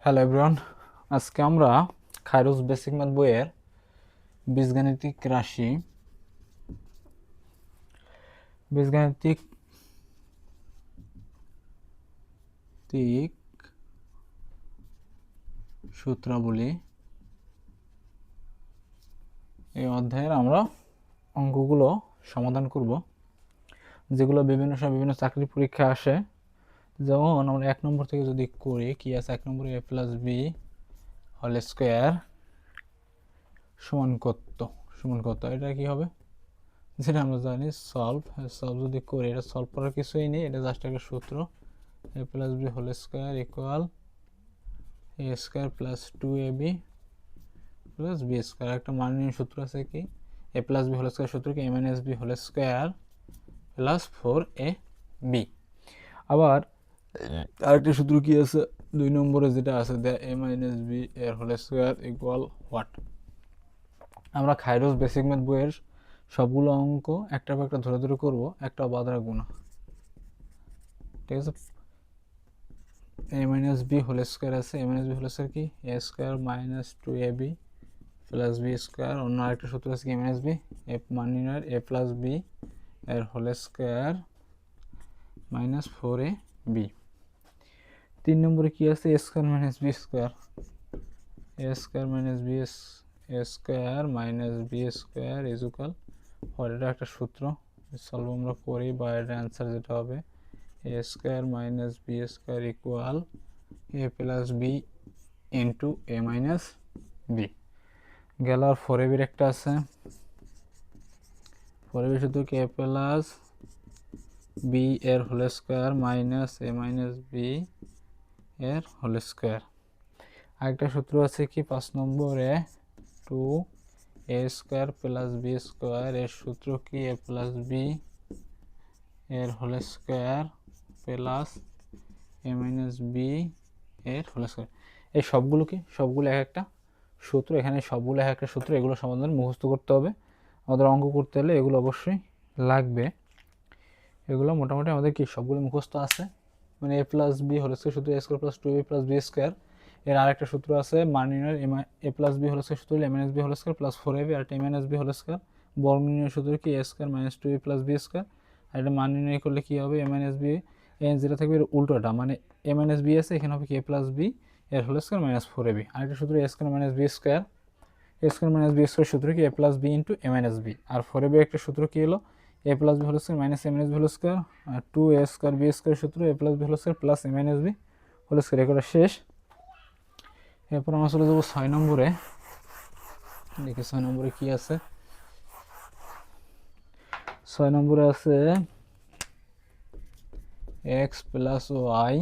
Hello everyone, আজকে আমরা খায়রুজ basic math বইয়ের বীজগাণিতিক রাশি বীজগাণিতিক সূত্রাবলী এই অধ্যায়ের আমরা অঙ্কগুলো সমাধান করব, যেগুলো বিভিন্ন সময় বিভিন্ন চাকরি পরীক্ষা আসে। যেমন আমরা 1 নম্বর থেকে যদি করি, কি আছে 1 নম্বরে a plus B whole square সমান কত, এটা কি হবে, যেটা আমরা জানি সলভ যদি করি, এটা সলভ করার কিছুই নেই, এটা জাস্ট একটা সূত্র। a plus B whole square equal a square plus 2ab plus b square. একটা মাননীয় সূত্র আছে, কি a plus B whole square সূত্র কি a minus b whole square plus 4ab। আবার আরেকটা সূত্র কি আছে 2 নম্বরে, যেটা আছে এ মাইনাস বি এর হোল স্কোয়ার ইকুয়াল হোয়াট। আমরা খায়রুজ বেসিক ম্যাথ বইয়ের সবগুলো অঙ্ক একটা পর একটা ধরে ধরে করবো, একটা বাদ রাখবো না, ঠিক আছে। A minus b whole square আছে, a minus b whole square কি a square minus 2ab plus b square. অন্য আরেকটা সূত্র আছে কি a minus b a minus a plus b এর হোল স্কোয়ার মাইনাস 4ab। 3 নম্বরে কি আছে a square minus b square, a square minus b a square minus b square is equal what. এটা একটা সূত্র, সলভ আমরা করি বা এর অ্যান্সার যেটা হবে a square minus b square equal a plus b into a minus b. গেল। আর 4ab একটা আছে, 4ab শুধু কি এ প্লাস বি এর whole square minus a minus b এর হোল স্কোয়ার। আরেকটা সূত্র আছে কি 5 নম্বরে 2a square plus b square এর সূত্র কি এ প্লাস বি এর whole square plus a minus b এর হোল স্কোয়ার। এই সবগুলো এক একটা সূত্র, এখানে সবগুলো এক একটা সূত্র, এগুলো সমাধান মুখস্থ করতে হবে। আমাদের অঙ্ক করতে হলে এগুলো অবশ্যই লাগবে। এগুলো মোটামুটি আমাদের কি সবগুলো মুখস্থ আছে। মানে এ প্লাস বি হোল স্কোয়ার সূত্র a square plus 2ab plus b square. এর আরেকটা সূত্র আছে মান নির্ণয়ের a plus B whole square সূত্র a minus b whole square plus 4ab। আর a minus b whole square বর্গ নির্ণয়ের সূত্র কি a square minus 2ab plus b square. আর এটা মান নির্ণয় করলে কি হবে এ মাইনাস বি যেটা থাকবে এর উল্টোটা, মানে এ মাইনাস বি আছে, এখানে হবে কি এ প্লাস বি এর হোল স্কোয়ার মাইনাস 4ab। আরেকটা সূত্র a square minus b square, a square minus b square সূত্র কি a plus b into a minus b. আর 4ab একটা সূত্র কি হলো a plus B whole square minus a minus b whole square. আর 2a স্কোয়ার বি স্কোয়ার সূত্র a plus B whole square plus a minus b whole square. এগুলো শেষ। এরপর আমরা চলে যাবো 6 নম্বরে। দেখি 6 নম্বরে কি আছে। 6 নম্বরে আছে X plus Y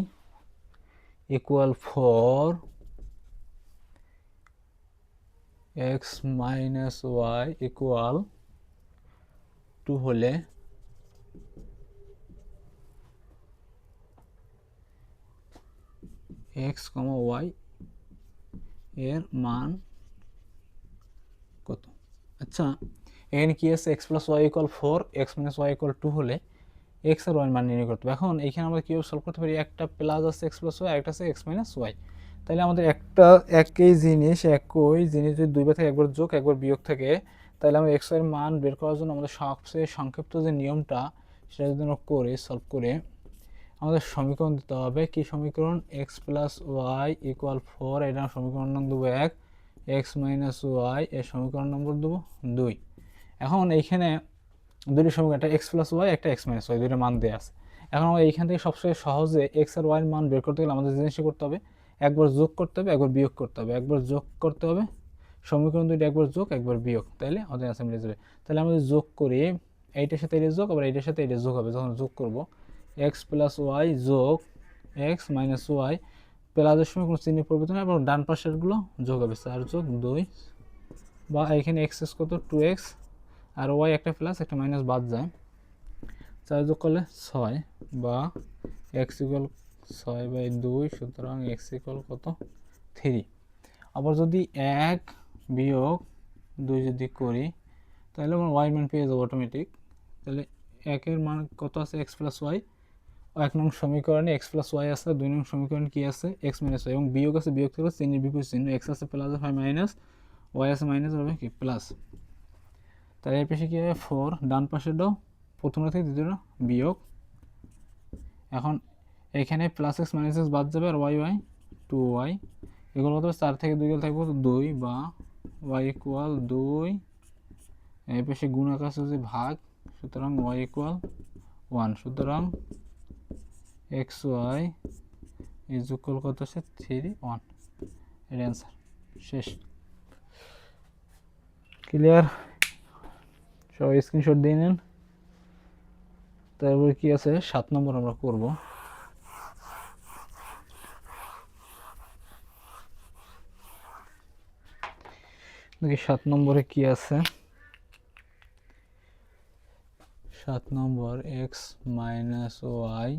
equal 4, X minus Y equal 2 হলে এক্স কমা ওয়াই এর মান কত। আচ্ছা, এখানে কি আছে X plus Y equal 4, X minus Y equal 2 হলে এক্স আর ওয়াই মান নির্ণয় করতে হবে। এখন এখানে আমরা কীভাবে সলভ করতে পারি, একটা প্লাস আছে এক্স প্লাস ওয়াই, একটা আছে এক্স মাইনাস ওয়াই। তাহলে আমাদের একই জিনিস যদি দুইবার থেকে একবার যোগ একবার বিয়োগ থাকে, তাহলে আমরা এক্স ওয়াইয়ের মান বের করার জন্য আমাদের সবচেয়ে সংক্ষিপ্ত যে নিয়মটা, সেটা যদি আমরা সলভ করে আমাদের সমীকরণ দিতে হবে। কি সমীকরণ, এক্স প্লাস ওয়াই ইকুয়াল 4, এটা সমীকরণ নম্বর দেবো 1, এক্স মাইনাস ওয়াই এর সমীকরণ নম্বর দেবো 2। এখন এইখানে দুটি সমীকরণ, একটা এক্স প্লাস ওয়াই একটা এক্স মাইনাস ওয়াই, দুটো মান দেওয়া আছে। এখন আমরা এইখান থেকে সবচেয়ে সহজে এক্স আর ওয়াইয়ের মান বের করতে গেলে আমাদের জিনিসটা করতে হবে, একবার যোগ করতে হবে একবার বিয়োগ করতে হবে, একবার যোগ করতে হবে সমীকরণ দুইটা, একবার যোগ একবার বিয়োগ, তাইলে আমাদের অ্যান্সার মিলে যাবে। তাহলে আমরা যোগ করি, এইটার সাথে এটা যোগ, আবার এইটার সাথে এটা যোগ হবে। যখন যোগ করব এক্স প্লাস ওয়াই যোগ এক্স মাইনাস ওয়াই, প্লাসের সময় কোনো চিহ্ন পরিবর্তন হয়, এবং ডান পাশেরগুলো যোগ হবে 4 যোগ 2, বা এখানে এক্স কত 2x, আর ওয়াই একটা প্লাস একটা মাইনাস বাদ যায়, 4 যোগ করলে 6, বা এক্স ইকুয়াল 6/2, সুতরাং এক্স ইকুয়াল কত 3। আবার যদি 1 বিয়োগ 2 যদি করি, তাহলে আমার ওয়াই মান পেয়ে যাবো অটোমেটিক। তাহলে 1 এর মান কত আছে এক্স প্লাস ওয়াই, এক নং সমীকরণে এক্স প্লাস ওয়াই আছে, 2 নং সমীকরণে কি আছে এক্স মাইনাস ওয়াই, এবং বিয়োগ আছে, বিয়োগ থেকে চিহ্নের বিপরীত চিহ্ন, এক্স আছে প্লাস হয় মাইনাস, ওয়াই আছে মাইনাস হবে কি প্লাস। তাহলে এর পাশে কি হবে 4, ডান পাশেটাও প্রথমটা থেকে দ্বিতীয়টা বিয়োগ। এখন এখানে প্লাস এক্স মাইনাস এক্স বাদ যাবে, আর ওয়াই ওয়াই 2y, এগুলো কত 4 থেকে 2 গেলে থাকবো 2, বা ওয়াই ইকুয়াল 2, এই পাশে গুণক আছে যে ভাগ, সুতরাং ওয়াই ইকুয়াল 1, সুতরাং এক্স ওয়াই ইজ ইকুয়াল কত আছে 3, 1, এর অ্যান্সার শেষ। ক্লিয়ার? সবাই স্ক্রিনশট দিয়ে নেন। তারপরে কি আছে 7 নম্বর আমরা করব। দেখি 7 নম্বরে কি আছে। 7 নম্বর এক্স মাইনাস ওয়াই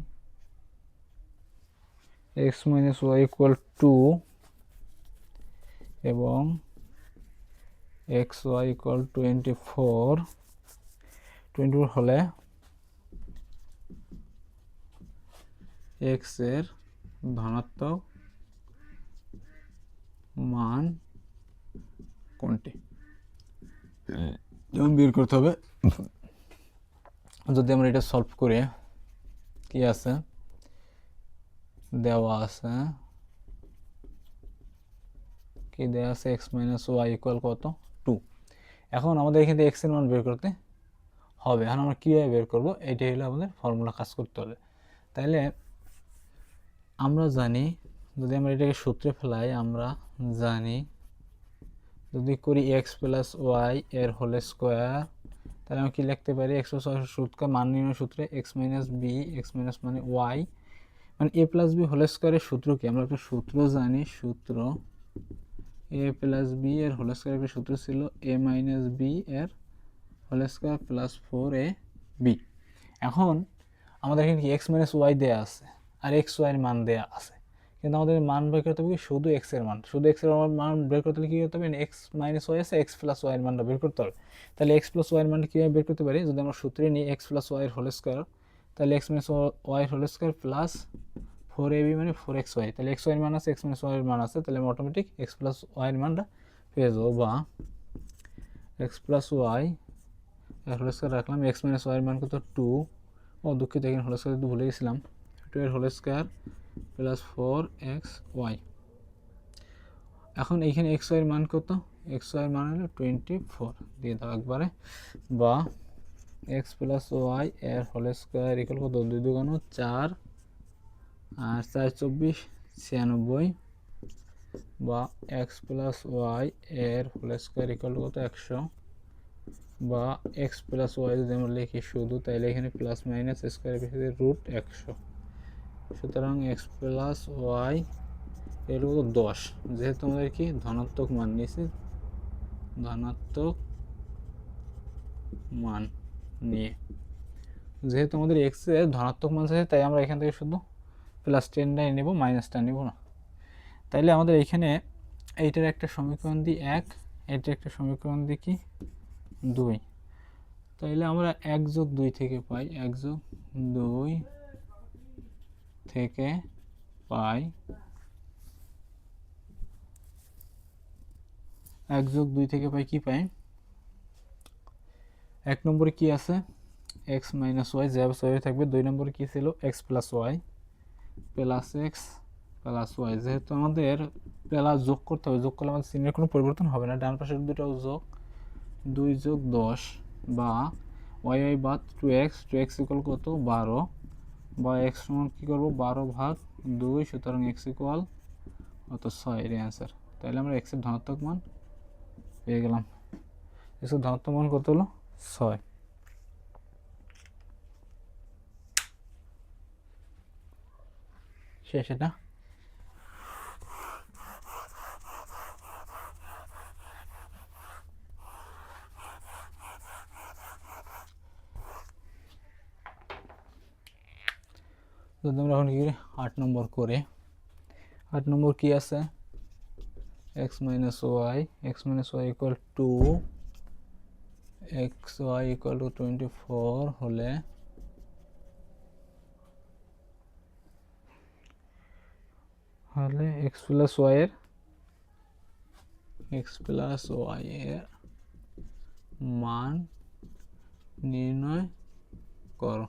ইকুয়াল 2 এবং এক্স ওয়াই ইকুয়াল 24 হলে এক্স এর ধনাত্মক মান কোনটি যেমন বের করতে হবে। যদি আমরা এটা সলভ করে কি আছে দেওয়া আছে, কি দেওয়া আছে এক্স মাইনাস ওয়াই ইকুয়াল কত 2। এখন আমাদের এখানে এক্স এর মান বের করতে হবে। এখন আমরা কীভাবে বের করবো, এটাই হলো আমাদের ফর্মুলা কাজ করতে হবে। তাইলে আমরা জানি, যদি আমরা এটাকে সূত্রে ফেলাই, আমরা জানি যদি করি এক্স প্লাস ওয়াই এর হোল স্কোয়ার, তাহলে আমি কি লিখতে পারি এক্স প্লাস ওয়াই সূত্র মান নির্ণয় সূত্রে X minus B, X minus মানে ওয়াই মানে এ প্লাস বি হোল স্কোয়ারের সূত্র কি, আমরা একটা সূত্র জানি, সূত্র এ প্লাস বি এর হোল স্কোয়ার একটা সূত্র ছিল এ মাইনাস বি এর হোল স্কোয়ার প্লাস 4ab। এখন আমাদের এখানে কি এক্স মাইনাস ওয়াই দেওয়া আছে আর এক্স ওয়াইয়ের মান দেওয়া আছে, কিন্তু আমাদের মান বের করতে হবে কি শুধু এক্স এর মান, শুধু এক্স এর মান বের করতে হলে কী করতে হবে, এক্স মাইনাস ওয়াই আছে, এক্স প্লাস ওয়াইয়ের মানটা বের করতে হবে। তাহলে এক্স প্লাস ওয়াইয়ের মানটা কীভাবে বের করতে পারি, যদি আমরা সূত্রে নিই এক্স প্লাস ওয়াইয়ের হোল স্কোয়ার, তাহলে এক্স মাইনাস ওয়াইয়ের হোল স্কোয়ার প্লাস 4ab মানে 4xy, তাহলে এক্স ওয়াইয়ের মান আছে, এক্স মাইনাস ওয়াইয়ের মান আছে, তাহলে আমি অটোমেটিক এক্স প্লাস ওয়াইয়ের মানটা পেয়ে যাবো। বা এক্স প্লাস ওয়াই এর হোল স্কোয়ার রাখলাম, এক্স মাইনাস ওয়াইয়ের মান কত 2, ও দুঃখিত এখানে হোল স্কোয়ার ভুলে গেছিলাম, 2 এর হোল স্কোয়ার প্লাস 4xy। এখন এইখানে এক্স ওয়াইয়ের মান কত, এক্স ওয়াইয়ের মান হলো 24 দিয়ে দাও একবারে। বা এক্স প্লাস ওয়াই এর হোল স্কোয়ার ইকুয়াল কত, 2 2 4 আর 4 24 96, বা এক্স প্লাস ওয়াই এর হোল স্কোয়ার ইকুয়াল কত 100, বা এক্স প্লাস ওয়াই যদি আমরা লিখি শুধু, তাইলে এখানে প্লাস মাইনাস স্কোয়ার বেশি রুট 100, সুতরাং এক্স প্লাস ওয়াই এর হলো 10, যেহেতু আমাদের কি ধনাত্মক মান নিয়েছি, ধনাত্মক মান নিয়ে যেহেতু আমাদের এক্স এর ধনাত্মক মান আছে, তাই আমরা এখান থেকে শুধু প্লাস 10টাই নেব, মাইনাসটা নেব না। তাইলে আমাদের এখানে এইটার একটা সমীকরণ দিই 1, এইটার একটা সমীকরণ দিই কি 2, তাইলে আমরা 1 যোগ 2 থেকে পাই, 1 যোগ 2 থেকে পাই 1 যোগ 2 থেকে পাই কি পাই, 1 নম্বরে কি আছে এক্স মাইনাস ওয়াই যেভাবে থাকবে, 2 নম্বরে কি ছিল X plus Y plus X plus Y, যেহেতু আমাদের প্লাস যোগ করতে হবে, যোগ করলে আমাদের চিহ্নের কোনো পরিবর্তন হবে না, ডান পাশের দুটাও যোগ, 2 যোগ 10, বা ওয়াই ওয়াই বাদ 2x ইকুয়াল কত 12, বা এক্স সমান কী করবো 12 ভাগ 2, সুতরাং এক্স ইকুয়াল কত 6 এর অ্যান্সার। তাহলে আমরা এক্সের ধনাত্মক মান পেয়ে গেলাম, এক্সের ধনাত্মক মান কত হলো 6। শেষ এটা। যদি আমরা এখন কি 8 নম্বর করে, 8 নম্বর কি আছে X minus Y equal 2, X Y equal to 24 হলে হলে এক্স প্লাস ওয়াই এর মান নির্ণয় করো।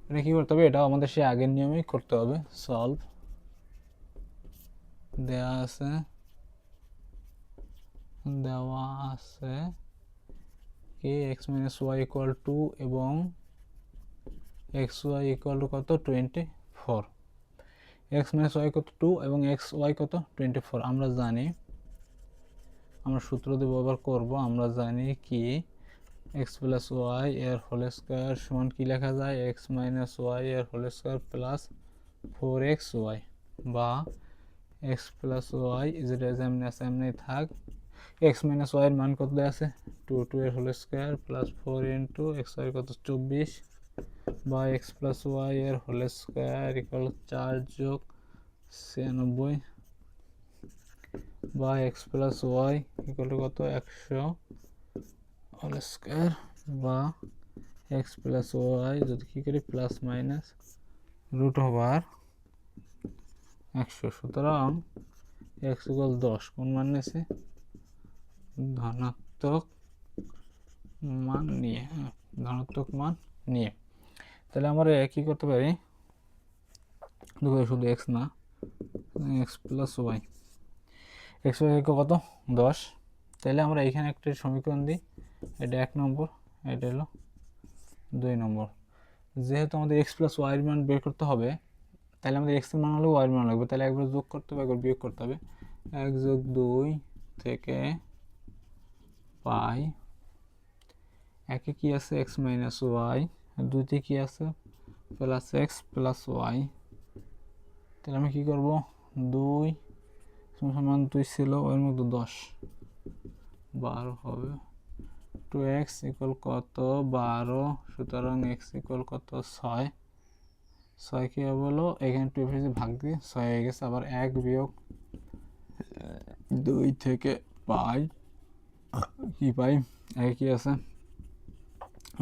এটা কি করতে হবে? এটা আমাদের সেই আগের নিয়মেই করতে হবে। সলভ দেওয়া আছে কি X minus Y equal to এবং এক্স ওয়াই ইকুয়াল টু কত 24। এক্স মাইনাস ওয়াই কত 2 এবং এক্স ওয়াই কত 24। আমরা জানি, আমরা সূত্র দিয়ে ব্যবহার করব। আমরা জানি কি এক্স প্লাস ওয়াই এর হোল স্কোয়ার সমান কি লেখা যায়? এক্স মাইনাস ওয়াই এর হোল স্কোয়ার প্লাস 4xy, বা এক্স প্লাস ওয়াই যেটা এমনি থাক। এক্স মাইনাস ওয়াই এর মান কত দেওয়া আছে? 2 এর whole square plus 4 into X Y কত 24, বা এক্স প্লাস ওয়াই এর হোল স্কোয়ার ইকুয়াল 4 যোগ 96, বা X plus Y equal to কত 100 হোল স্কোয়ার, বা এক্স প্লাস ওয়াই যদি কী করি প্লাস মাইনাস রুট ওভার 100। সুতরাং এক্স ইকুয়াল 10 কোন মান নিয়েছে? ধনাত্মক মান নিয়ে। ধনাত্মক মান নিয়ে তাহলে আমরা কি করতে পারি? শুধু এক্স না, X plus Y, X Y কত 10। তাহলে আমরা এখানে একটা সমীকরণ দিই। এটা 1 নম্বর, এটা হলো 2 নম্বর। যেহেতু আমাদের এক্স প্লাস ওয়াইয়ের মান বের করতে হবে, তাহলে আমাদের এক্স এর মান হলে ওয়াইয়ের মান লাগবে। তাহলে একবার যোগ করতে হবে, একবার বিয়োগ করতে হবে। 1 যোগ 2 থেকে পাই, একে কি আছে এক্স মাইনাস ওয়াই, আর 2তে কি আছে প্লাস এক্স প্লাস ওয়াই। তাহলে আমি কি করব? 2 সমান 2 ছিল, ওর মধ্যে 10 12 হবে। 2x ইকুয়াল কত 12। সুতরাং x ইকুয়াল কত 6। 6 কি হলো? এখানে 2 ভাগ দিয়ে 6 হয়ে গেছে। আবার 1 বিয়োগ 2 থেকে পাই, কি পাই? একে কি আছে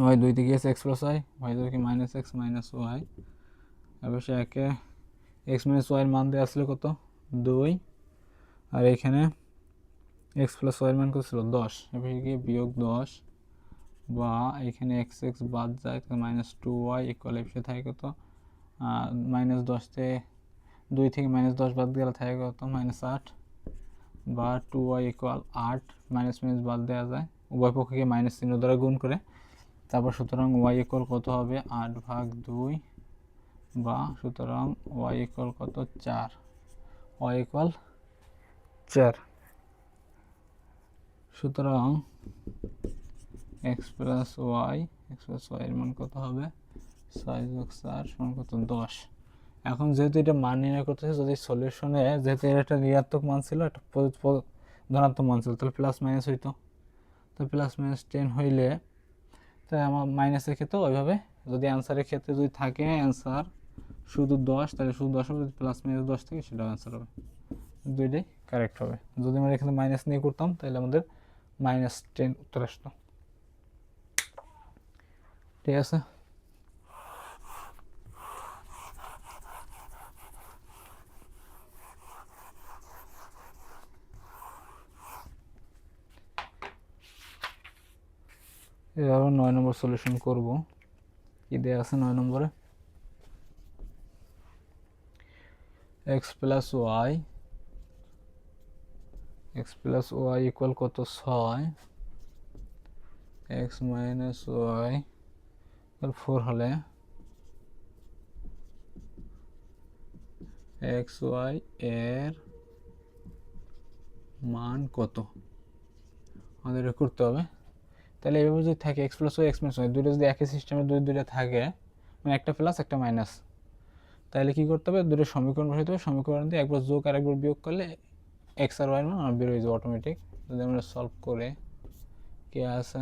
ওয়াই, 2 থেকে আছে এক্স প্লাস ওয়াই, ওয়াই ধরে কি মাইনাস এক্স মাইনাস ওয়াই। এবার সে একে এক্স মাইনাস ওয়াইয়ের মান দেওয়া আসলে কত 2, আর এখানে এক্স প্লাস ওয়াইয়ের মান কত ছিল 10। এবার গিয়ে বিয়োগ 10, বা এখানে এক্স এক্স বাদ যায় তো -2y ইকুয়াল এসে থাকে কত -10 থেকে 2 থেকে -10 বাদ গেলে থাকে কত -8, বা 2y ইকুয়াল 8। মাইনাস মাইনাস বাদ দেওয়া যায়, উভয় পক্ষকে মাইনাস চিহ্ন দ্বারা গুণ করে। তারপর সুতরাং y ইকুয়াল কত হবে 8/2, বা সুতরাং y ইকুয়াল কত 4। y equal 4। সুতরাং এক্স প্লাস ওয়াই এর মান কত হবে 6 যোগ 4 সমান কত 10। এখন যেহেতু এটা মান নির্ণয় করতেছে, যদি সলিউশনে যেহেতু এর একটা ঋণাত্মক মান ছিল, একটা ধনাত্মক মান ছিল, তাহলে প্লাস মাইনাস হইতো। তো প্লাস মাইনাস 10 হইলে তাই আমার মাইনাসের ক্ষেত্রে ওইভাবে, যদি অ্যান্সারের ক্ষেত্রে যদি থাকে অ্যান্সার শুধু 10, তাহলে শুধু 10 হবে। যদি প্লাস মাইনাস 10 থেকে সেটাও অ্যান্সার হবে, দুইটাই কারেক্ট হবে। যদি আমরা এখানে মাইনাস নিয়ে করতাম তাহলে আমাদের -10 উত্তর আসতো। ঠিক আছে, এবার 9 নম্বর সলিউশন করব। কি দেওয়া আছে 9 নম্বরে? এক্স প্লাস ওয়াই ইকুয়াল কত 6, এক্স মাইনাস ওয়াই 4 হলে এক্স ওয়াই এর মান কত আমাদের করতে হবে। তাহলে এভাবে যদি থাকে X plus Y X minus Y দুটো যদি একই সিস্টেমে দুইটা থাকে, মানে একটা প্লাস একটা মাইনাস, তাহলে কি করতে হবে? দুটো সমীকরণ বসাইতে হবে। সমীকরণ দিয়ে একবার যোগ আর একবার বিয়োগ করলে এক্স আর ওয়াই মান বের হয়ে যাবে অটোমেটিক। যদি আমরা সলভ করে কি আছে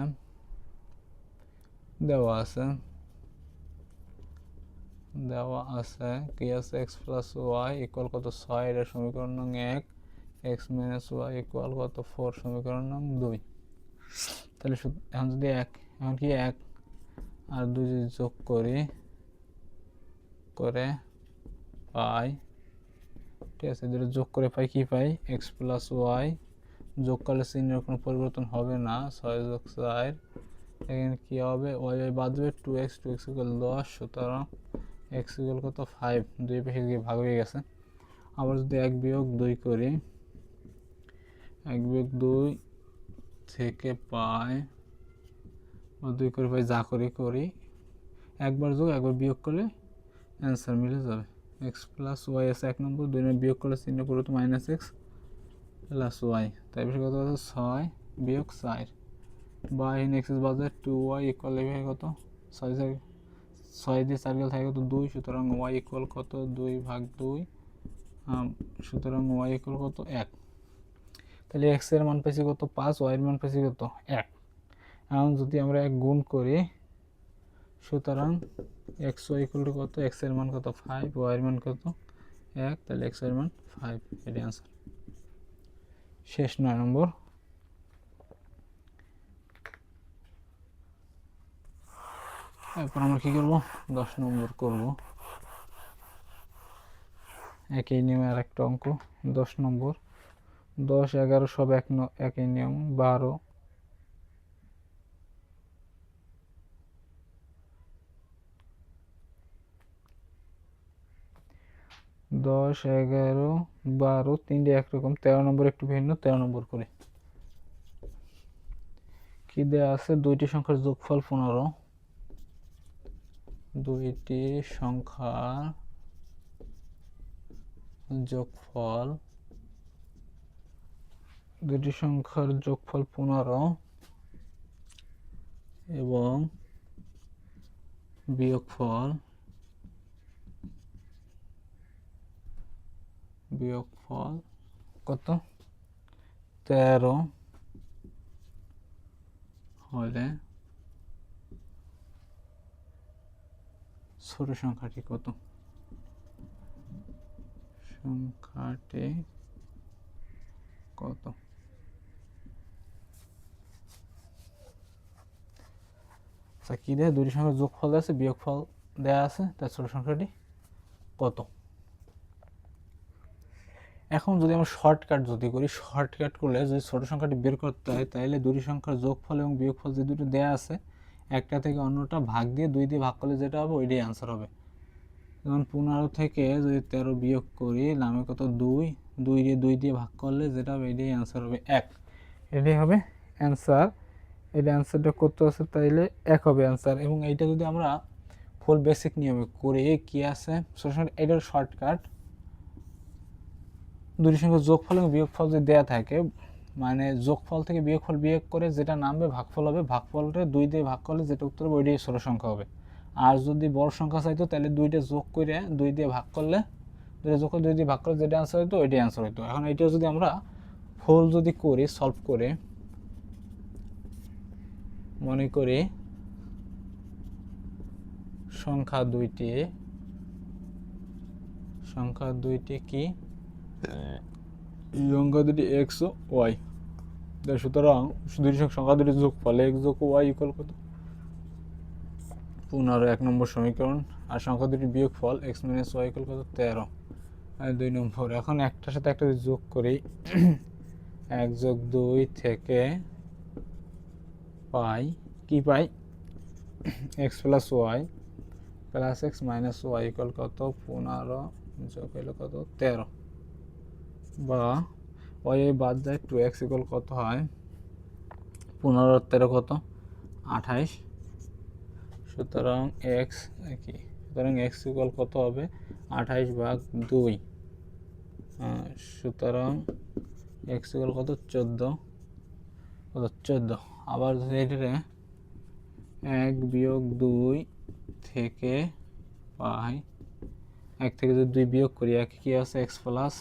দেওয়া আছে কি আছে এক্স প্লাস ওয়াই ইকুয়াল কত 6, এটা সমীকরণ নং 1। এক্স মাইনাস ওয়াই ইকুয়াল কত 4, সমীকরণ নং 2। তাহলে এখন যদি এখন কি 1 আর 2 যদি যোগ করি করে পাই ঠিক আছে, দুটো যোগ করে পাই কি পাই এক্স প্লাস ওয়াই, যোগ করলে চিহ্নের কোনো পরিবর্তন হবে না, 6 যোগ 4 এখানে কি হবে ওয়াই ওয়াই বাদ দেবে 2x ইকুয়াল 10, সুতরাং এক্স ইকুয়াল কত 5, 2 পাশে গিয়ে ভাগ হয়ে গেছে। আবার যদি 1 বিয়োগ 2 করি, 1 বিয়োগ 2 থেকে পাই বা 2 করে পাই, যা করি একবার যোগ একবার বিয়োগ করলে অ্যান্সার মিলে যাবে। এক্স প্লাস ওয়াই আছে 1 নম্বর, 2 নম্বর বিয়োগ করলে চিহ্ন পরিবর্তন মাইনাস এক্স প্লাস ওয়াই, তাই বেশি কত আছে 6 বিয়োগ 4 বা এন এক্স বাজার 2y ইকুয়াল এভাবে কত 6 দিয়ে 4 গেলে থাকে কত 2, সুতরাং ওয়াই ইকুয়াল কত 2 ভাগ 2, সুতরাং ওয়াই ইকুয়াল কত 1। তাহলে এক্স এর মান পাইছি কত 5, ওয়াই এর মান পাইছি কত 1। এখন যদি আমরা 1 গুণ করি, সুতরাং এক্স ওয়াই ইকুয়াল টু কত, এক্স এর মান কত 5, ওয়াই এর মান কত 1, তাহলে এক্স এর মান 5, এটাই আনসার। শেষ 9 নম্বর। এরপর আমরা কি করব 10 নম্বর করব, একই নিয়মে আর একটা অঙ্ক 10 নম্বর। 10 11 সব একই নিয়ম, 12 10 11 12 তিনটে একরকম, 13 নম্বর একটু ভিন্ন, 13 নম্বর করে কি দেয়া আছে, দুইটি সংখ্যার যোগফল 15, দুইটি সংখ্যার যোগফল 15 এবং বিয়োগফল কত 13 হলে ছোট সংখ্যাটি কত, কি দেয়, দুটি সংখ্যার যোগফল আছে বিয়োগফল দেয়া আছে, তার ছোট সংখ্যাটি কত। এখন যদি আমরা শর্টকাট করলে যদি ছোট সংখ্যাটি বের করতে হয়, তাহলে দুটি সংখ্যার যোগফল এবং বিয়োগফল যে দুটো দেয়া আছে, একটা থেকে অন্যটা ভাগ দিয়ে 2 দিয়ে ভাগ করলে যেটা হবে ওইটাই আনসার হবে। যেমন 15 থেকে যদি 13 বিয়োগ করি, নামে কত 2 দিয়ে 2 দিয়ে ভাগ করলে যেটা হবে এটাই আনসার হবে 1, এটাই হবে অ্যান্সার। এটা অ্যান্সারটা কত আছে, তাইলে 1 হবে অ্যান্সার। এবং এইটা যদি আমরা ফুল বেসিক নিয়মে করি, কি আছে এটার শর্টকাট, দুটি সংখ্যার যোগফল এবং বিয়োগফল যদি দেওয়া থাকে, মানে যোগফল থেকে বিয়োগফল বিয়োগ করে যেটা নামবে ভাগফল হবে, ভাগফলটা 2 দিয়ে ভাগ করলে যেটা উত্তর হবে ওইটাই ছোট সংখ্যা হবে। আর যদি বড় সংখ্যা চাইতো তাহলে 2টা যোগ করে 2 দিয়ে ভাগ করলে, 2 দিয়ে ভাগ করলে যেটা অ্যান্সার হইতো ওইটাই অ্যান্সার হইতো। এখন এইটা যদি আমরা ফুল যদি করি, সলভ করে মনে করি সংখ্যা দুইটি কি, এই সংখ্যা দুটি এক্স ও ওয়াই, সুতরাং দুটি সংখ্যা দুটি যোগফল এক্স যোগ ওয়াই ইকুয়াল কত 15, 1 নম্বর সমীকরণ। আর সংখ্যা দুটি বিয়োগফল এক্স মাইনাস ওয়াই ইকুয়াল কত 13, আর 2 নম্বর। এখন একটার সাথে একটা যোগ করি, 1 যোগ 2 থেকে পাই কি পাই x plus Y plus x minus Y equal কত 15 যোগ হলো কত 13, বা ওয়াই বাদ যায় 2x ইকুয়াল কত হয় 15 আর 13 কত 28, সুতরাং এক্স ইকুয়াল কত হবে 28 ভাগ 2, সুতরাং এক্স ইকুয়াল কত 14। আবার যদি এটারে 1 বিয়োগ 2 থেকে পাই, 1 থেকে যদি 2 বিয়োগ করি, 1 কি আছে এক্স প্লাস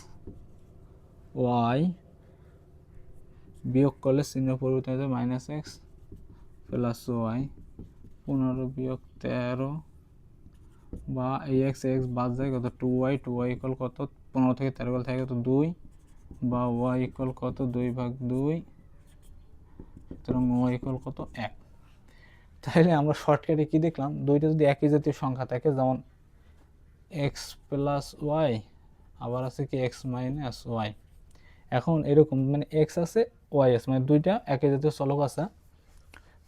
ওয়াই, বিয়োগ করলে চিহ্ন পরিবর্তন হয়ে যাবে মাইনাস এক্স প্লাস ওয়াই, 15 বিয়োগ 13, বা এই এক্স বাদ যায় কত 2y ইকুয়াল কত 15 থেকে 13 গেলে থাকে কত 2, বা ওয়াই ইকুয়াল কত 2 ভাগ 2, সুতরাং ওয়াই ইকুয়াল কত 1। তাহলে আমরা শর্টকাটে কি দেখলাম, দুইটা যদি একই জাতীয় সংখ্যা থাকে, যেমন এক্স প্লাস ওয়াই আবার আছে কি এক্স মাইনাস ওয়াই। এখন এরকম মানে এক্স আছে ওয়াই আছে, মানে দুইটা একই জাতীয় চলক আছে।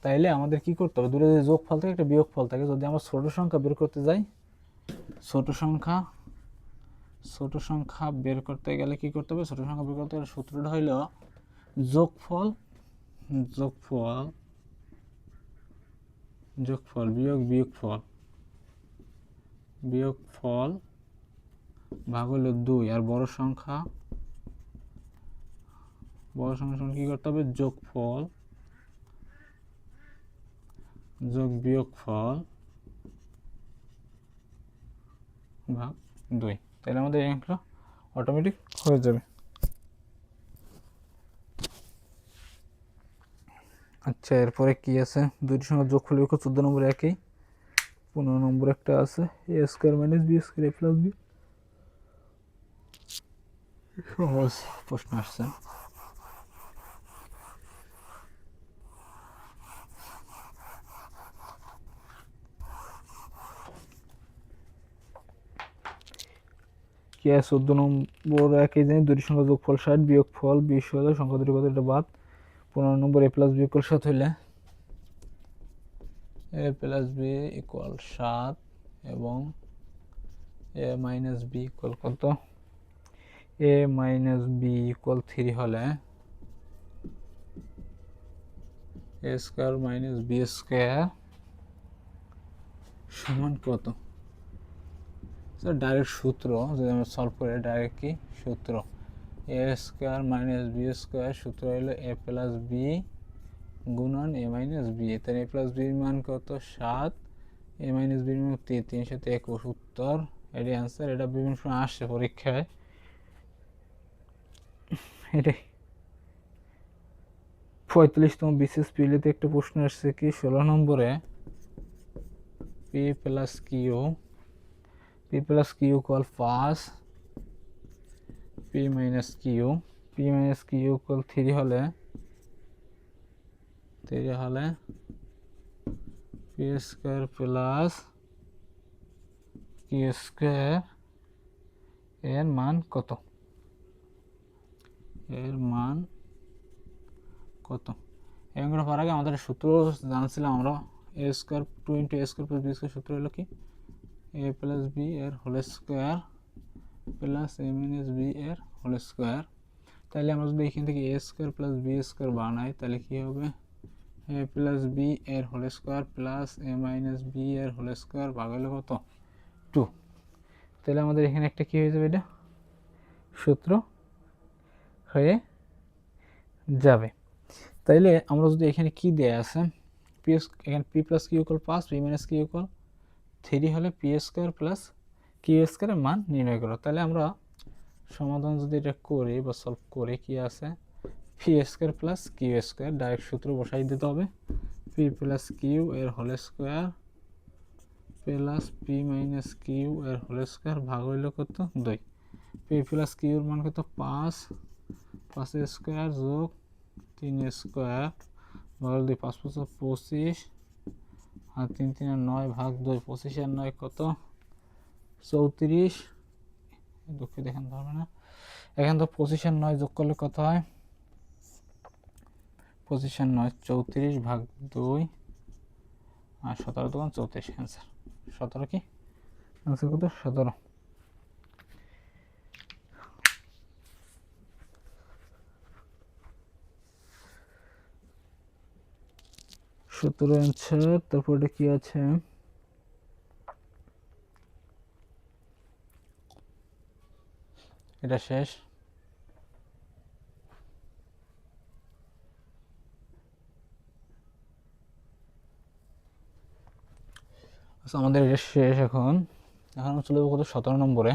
তাইলে আমাদের কি করতে হবে, দুটো যদি যোগফল থাকে একটা বিয়োগফল থাকে, যদি আমরা ছোট সংখ্যা বের করতে যাই, ছোট সংখ্যা বের করতে গেলে কি করতে হবে, ছোট সংখ্যা বের করতে গেলে সূত্রটা হইল যোগফল যোগফল যোগফল বিয়োগফল ভাগ হলো 2, আর বড় সংখ্যা সমান কি করতে হবে, যোগফল যোগ বিয়োগফল ভাগ 2। তাহলে আমাদের এই অঙ্কটা অটোমেটিক হয়ে যাবে। আচ্ছা, এরপরে কি আছে, দুইটির সঙ্গে যোগফল বিয়োগফল 14 নম্বর একই, 15 নম্বর একটা আছে এ স্কয়ার মাইনাস বি স্কয়ার এ প্লাস বি। সহজ প্রশ্ন আসছে। কি আছে 14 নম্বর একই জানি, দুইটির সংখ্যা যোগফল 60 বিয়োগফল 20 হলে সংখ্যা দুটি কত, এটা বাদ। 15 নম্বর এ প্লাস বি ইকুয়াল 7 হইলে এ প্লাস বি ইকুয়াল 7 এবং এ মাইনাস বি ইকুয়াল কত, এ মাইনাস বি ইকুয়াল 3 হলে এ স্কয়ার মাইনাস বি স্কয়ার সমান কত। ডাইরেক্ট সূত্র যদি আমরা সলভ করি, ডাইরেক্ট কি সূত্র, এ স্কয়ার মাইনাস বি স্কয়ার সূত্র হলো এ প্লাস বি গুণন এ মাইনাস বি। তাহলে এ প্লাস বির মান কত 7, এ মাইনাস বির মান 3, 3 সাথে 21 উত্তর, এটাই আনসার। এটা বিভিন্ন সময় আসছে পরীক্ষায়, এটাই 45তম বিশেষ পিলিতে একটা প্রশ্ন আসছে কি 16 নম্বরে, P plus Q equal 5, P minus Q equal 3 হলে P square plus Q square এর মান কত, এই অঙ্কটা করার আগে আমাদের সূত্র জানছিলাম আমরা, এ স্কয়ার 2 ইন্টু এ স্কয়ার প্লাস বি স্কয়ার সূত্র হলো কি এ প্লাস বি এর whole square plus a minus b এর হোল স্কয়ার। তাহলে আমরা যদি এখান থেকে এ স্কয়ার প্লাস বি স্কয়ার বানাই, তাহলে কি হবে, এ প্লাস বি এর whole square plus a minus b এর হোল স্কয়ার ভাগ হলো কত 2। তাহলে আমাদের এখানে একটা কি হয়ে যাবে, এটা সূত্র হয়ে যাবে। তাইলে আমরা যদি এখানে কি দেয়া আছে, পি এখানে P plus Q equal 5, P minus Q equal 3 হলে পি স্কয়ার প্লাস কিউ স্কয়ারের মান নির্ণয় করো। তাহলে আমরা সমাধান যদি এটা করি বা সলভ করি, কি আছে P square plus Q square, direct সূত্র বসাই দিতে হবে, পি প্লাস কিউ এর whole square plus P minus Q এর হোল স্কয়ার ভাগ হইল কত 2। পি প্লাস কিউর মান কত 5, 5 স্কয়ার যোগ 3 স্কয়ার ভাগ 2, 5 5 25 আর 3 3 9 ভাগ 2, 25 আর 9 কত 34, দুঃখে দেখেন পারবে না, এখান তো 25 আর 9 যোগ করলে কত হয়, 25 আর 9 34 ভাগ 2 আর 17 দোকান 34, অ্যান্সার 17 কি অ্যান্সার কত 17। সতেরো অ্যান্সার। তারপর এটা কি আছে, এটা শেষ। আচ্ছা, আমাদের এটা শেষ। এখন চলে যাবো কত 17 নম্বরে।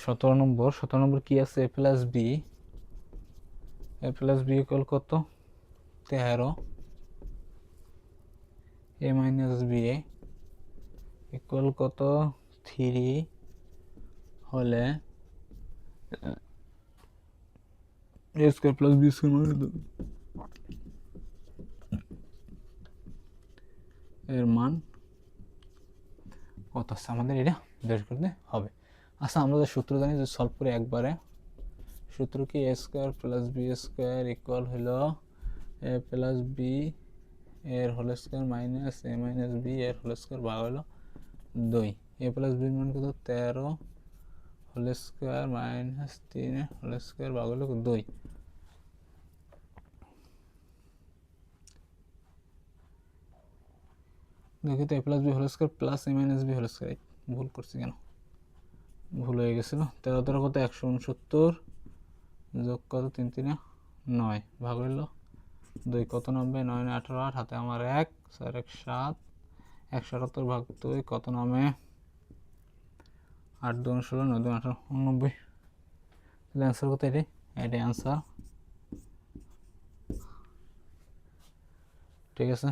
সতেরো নম্বর কি আছে, এ প্লাস বি ইকুয়াল কত 13, এ মাইনাস বি ইকুয়াল কত 3, হলে এ স্কোয়ার প্লাস বি স্কোয়ার মানে এর মান কত আছে আমাদের এটা বের করতে হবে। আচ্ছা আমরা যে সূত্র জানি যে সলভ করে একবারে সূত্র কি a square plus b square equal হলো এ প্লাস বি এর whole square minus a minus b এর হোল স্কোয়ার ভাগ হলো 2। এ প্লাস বির মান কত 13 whole square minus 3 whole square ভাগ হলো 2। দেখি তো a plus B whole square plus a minus b whole square ভুল করছি কেন, ভুল হয়ে গেছিলো। 13 কত 169 যোগ কত 3 3 9 ভাগ হইল 2 কত 90 9 18 8 হাতে আমার 1 4 1 7 178 ভাগ 2 কত নামে 8 2 16 9 2 18 89। তাহলে অ্যান্সার কত এটাই অ্যান্সার। ঠিক আছে।